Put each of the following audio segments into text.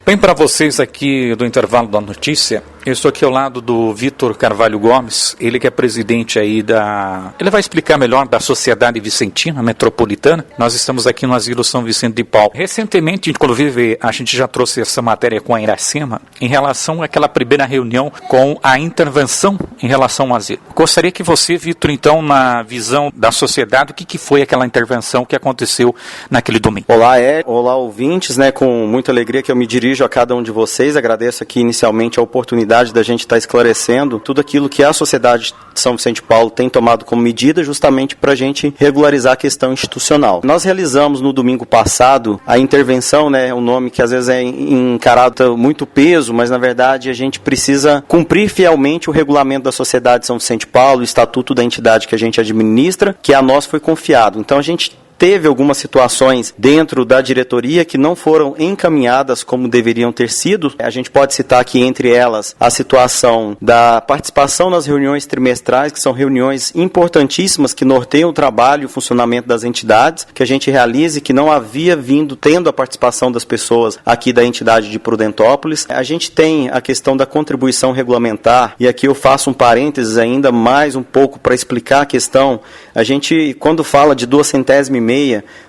Bem, para vocês aqui do Intervalo da Notícia, eu estou aqui ao lado do Vitor Carvalho Gomes, ele que é presidente aí Ele vai explicar melhor da Sociedade Vicentina Metropolitana. Nós estamos aqui no Asilo São Vicente de Paulo. Recentemente, inclusive, a gente já trouxe essa matéria com a Iracema em relação àquela primeira reunião com a intervenção em relação ao asilo. Gostaria que você, Vitor, então, na visão da sociedade, o que foi aquela intervenção que aconteceu naquele domingo? Olá, ouvintes, com muita alegria que eu me dirijo a cada um de vocês. Agradeço aqui inicialmente a oportunidade da gente estar esclarecendo tudo aquilo que a Sociedade de São Vicente de Paulo tem tomado como medida justamente para a gente regularizar a questão institucional. Nós realizamos no domingo passado a intervenção, um nome que às vezes é encarado muito peso, mas na verdade a gente precisa cumprir fielmente o regulamento da Sociedade de São Vicente de Paulo, o estatuto da entidade que a gente administra, que a nós foi confiado. Então a gente teve algumas situações dentro da diretoria que não foram encaminhadas como deveriam ter sido. A gente pode citar aqui entre elas a situação da participação nas reuniões trimestrais, que são reuniões importantíssimas que norteiam o trabalho e o funcionamento das entidades, que a gente realiza e que não havia tendo a participação das pessoas aqui da entidade de Prudentópolis. A gente tem a questão da contribuição regulamentar, e aqui eu faço um parênteses ainda mais um pouco para explicar a questão. A gente, quando fala de 2,6,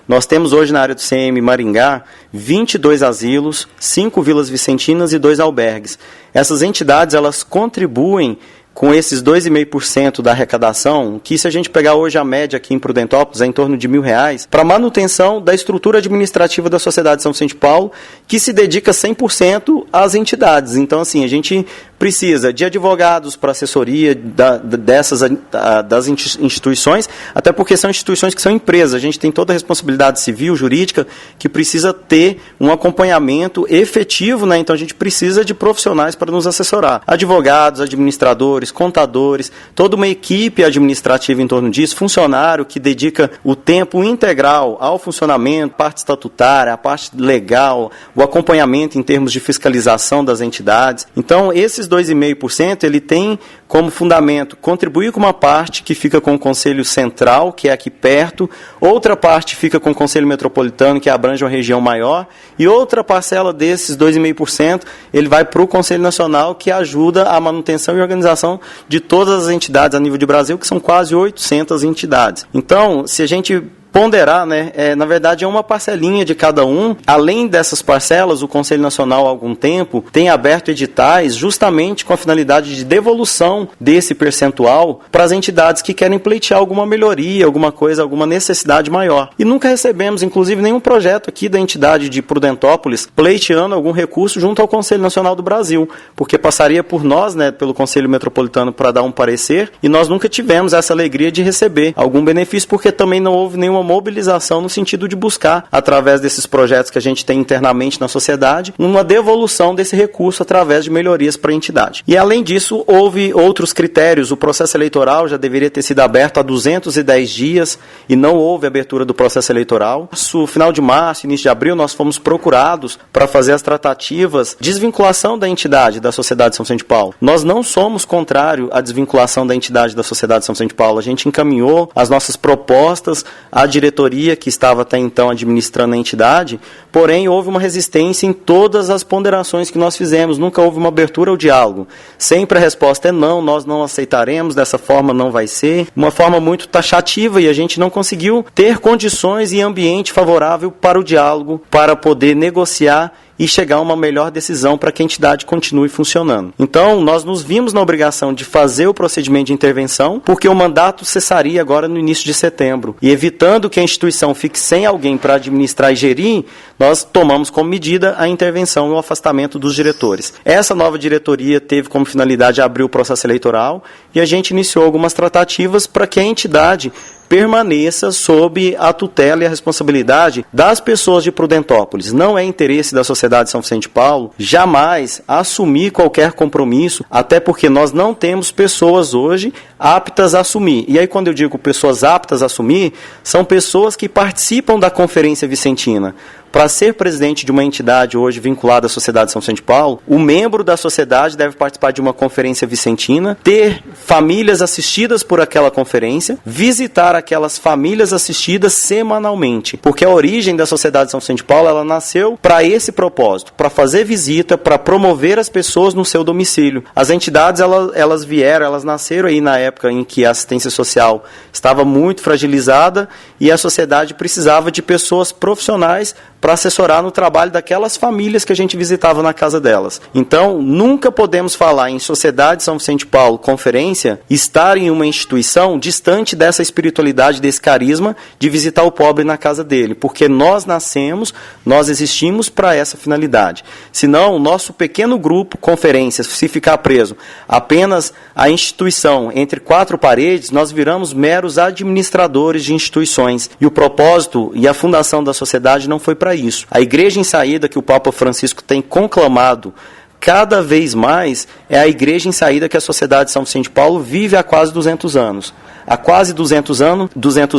nós temos hoje na área do CM Maringá 22 asilos, 5 vilas vicentinas e 2 albergues. Essas entidades, elas contribuem com esses 2,5% da arrecadação, que se a gente pegar hoje a média aqui em Prudentópolis é em torno de R$1.000, para a manutenção da estrutura administrativa da Sociedade de São Vicente de Paulo, que se dedica 100% às entidades. Então, assim, a gente precisa de advogados para assessoria das instituições, até porque são instituições que são empresas. A gente tem toda a responsabilidade civil, jurídica, que precisa ter um acompanhamento efetivo, Então a gente precisa de profissionais para nos assessorar. Advogados, administradores, contadores, toda uma equipe administrativa em torno disso, funcionário que dedica o tempo integral ao funcionamento, parte estatutária, a parte legal, o acompanhamento em termos de fiscalização das entidades. Então, esses 2,5%, ele tem como fundamento contribuir com uma parte que fica com o Conselho Central, que é aqui perto, outra parte fica com o Conselho Metropolitano, que abrange uma região maior, e outra parcela desses 2,5%, ele vai para o Conselho Nacional, que ajuda a manutenção e organização de todas as entidades a nível de Brasil, que são quase 800 entidades. Então, se a gente ponderar, na verdade é uma parcelinha de cada um. Além dessas parcelas, o Conselho Nacional há algum tempo tem aberto editais justamente com a finalidade de devolução desse percentual para as entidades que querem pleitear alguma melhoria, alguma coisa, alguma necessidade maior. E nunca recebemos, inclusive, nenhum projeto aqui da entidade de Prudentópolis pleiteando algum recurso junto ao Conselho Nacional do Brasil, porque passaria por nós, pelo Conselho Metropolitano para dar um parecer, e nós nunca tivemos essa alegria de receber algum benefício, porque também não houve nenhuma mobilização no sentido de buscar, através desses projetos que a gente tem internamente na sociedade, uma devolução desse recurso através de melhorias para a entidade. E além disso, houve outros critérios. O processo eleitoral já deveria ter sido aberto há 210 dias e não houve abertura do processo eleitoral. No final de março, início de abril, nós fomos procurados para fazer as tratativas de desvinculação da entidade da Sociedade de São Vicente de Paulo. Nós não somos contrários à desvinculação da entidade da Sociedade de São Vicente de Paulo. A gente encaminhou as nossas propostas à diretoria que estava até então administrando a entidade, porém houve uma resistência em todas as ponderações que nós fizemos, nunca houve uma abertura ao diálogo. Sempre a resposta é não, nós não aceitaremos, dessa forma não vai ser, uma forma muito taxativa, e a gente não conseguiu ter condições e ambiente favorável para o diálogo, para poder negociar e chegar a uma melhor decisão para que a entidade continue funcionando. Então, nós nos vimos na obrigação de fazer o procedimento de intervenção, porque o mandato cessaria agora no início de setembro. E evitando que a instituição fique sem alguém para administrar e gerir, nós tomamos como medida a intervenção e o afastamento dos diretores. Essa nova diretoria teve como finalidade abrir o processo eleitoral e a gente iniciou algumas tratativas para que a entidade permaneça sob a tutela e a responsabilidade das pessoas de Prudentópolis. Não é interesse da Sociedade de São Vicente de Paulo jamais assumir qualquer compromisso, até porque nós não temos pessoas hoje aptas a assumir. E aí, quando eu digo pessoas aptas a assumir, são pessoas que participam da Conferência Vicentina. para ser presidente de uma entidade hoje vinculada à Sociedade de São Vicente de Paulo, o membro da sociedade deve participar de uma conferência vicentina, ter famílias assistidas por aquela conferência, visitar aquelas famílias assistidas semanalmente, porque a origem da Sociedade de São Vicente de Paulo, ela nasceu para esse propósito, para fazer visita, para promover as pessoas no seu domicílio. As entidades, elas nasceram aí na época em que a assistência social estava muito fragilizada e a sociedade precisava de pessoas profissionais para assessorar no trabalho daquelas famílias que a gente visitava na casa delas. Então, nunca podemos falar em Sociedade São Vicente de Paulo, conferência, estar em uma instituição distante dessa espiritualidade, desse carisma de visitar o pobre na casa dele, porque nós nascemos, nós existimos para essa finalidade. Senão, o nosso pequeno grupo, conferências, se ficar preso apenas à instituição entre quatro paredes, nós viramos meros administradores de instituições. E o propósito e a fundação da sociedade não foi para isso. A igreja em saída que o Papa Francisco tem conclamado cada vez mais é a igreja em saída que a Sociedade de São Vicente de Paulo vive há quase 200 anos. Há quase 200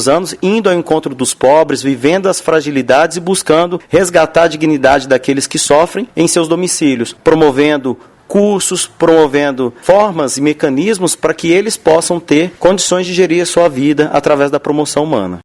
anos, indo ao encontro dos pobres, vivendo as fragilidades e buscando resgatar a dignidade daqueles que sofrem em seus domicílios, promovendo cursos, promovendo formas e mecanismos para que eles possam ter condições de gerir a sua vida através da promoção humana.